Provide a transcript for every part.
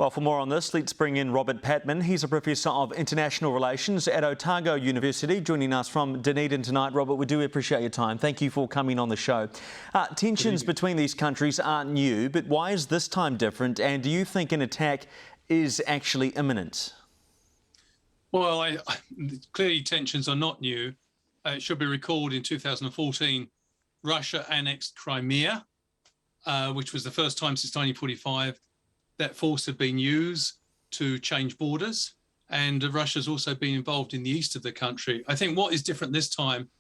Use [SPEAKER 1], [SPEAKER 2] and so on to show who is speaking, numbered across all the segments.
[SPEAKER 1] Well, for more on this, let's bring in Robert Patman. He's a Professor of International Relations at Otago University, joining us from Dunedin tonight. Robert, we do appreciate your time. Thank you for coming on the show. Tensions between these countries aren't new, but why is this time different? And do you think an attack is actually imminent?
[SPEAKER 2] Well, clearly tensions are not new. It should be recalled in 2014, Russia annexed Crimea, which was the first time since 1945 that force had been used to change borders. And Russia's also been involved in the east of the country. I think what is different this time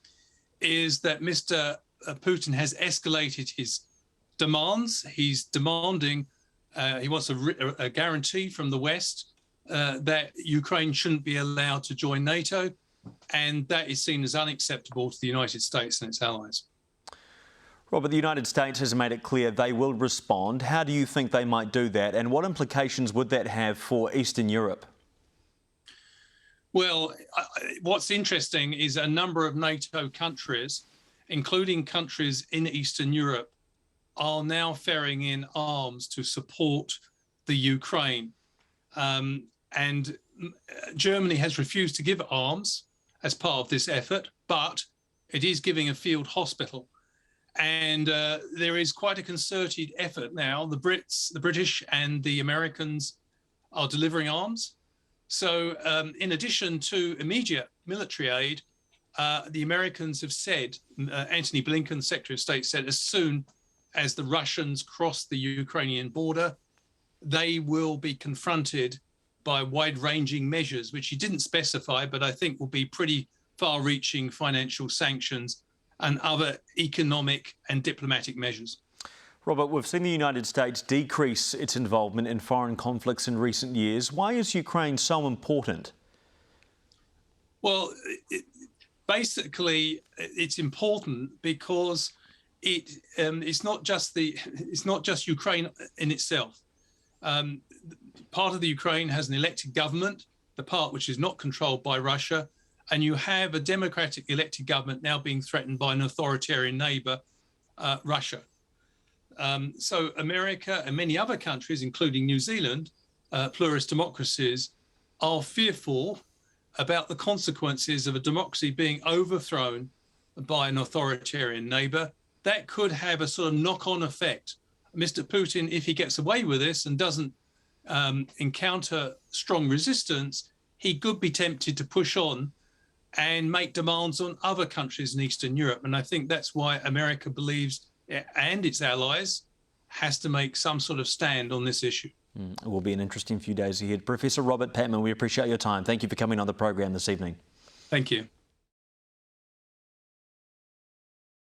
[SPEAKER 2] is that Mr. Putin has escalated his demands. He's demanding, he wants a guarantee from the West that Ukraine shouldn't be allowed to join NATO. And that is seen as unacceptable to the United States and its allies.
[SPEAKER 1] Robert, the United States has made it clear they will respond. How do you think they might do that, and what implications would that have for Eastern Europe?
[SPEAKER 2] Well, what's interesting is a number of NATO countries, including countries in Eastern Europe, are now ferrying in arms to support the Ukraine. And Germany has refused to give arms as part of this effort, but it is giving a field hospital. And there is quite a concerted effort now. The British and the Americans are delivering arms. So in addition to immediate military aid, the Americans have said, Antony Blinken, Secretary of State, said as soon as the Russians cross the Ukrainian border, they will be confronted by wide-ranging measures, which he didn't specify, but I think will be pretty far-reaching financial sanctions and other economic and diplomatic measures.
[SPEAKER 1] Robert, we've seen the United States decrease its involvement in foreign conflicts in recent years. Why is Ukraine so important?
[SPEAKER 2] Well, basically, it's important because it's not just Ukraine in itself. Part of the Ukraine has an elected government, the part which is not controlled by Russia, and you have a democratic elected government now being threatened by an authoritarian neighbor, Russia. So America and many other countries, including New Zealand, pluralist democracies, are fearful about the consequences of a democracy being overthrown by an authoritarian neighbor. That could have a sort of knock-on effect. Mr. Putin, if he gets away with this and doesn't encounter strong resistance, he could be tempted to push on and make demands on other countries in Eastern Europe. And I think that's why America believes, and its allies, has to make some sort of stand on this issue.
[SPEAKER 1] It will be an interesting few days ahead. Professor Robert Patman, we appreciate your time. Thank you for coming on the program this evening.
[SPEAKER 2] Thank you.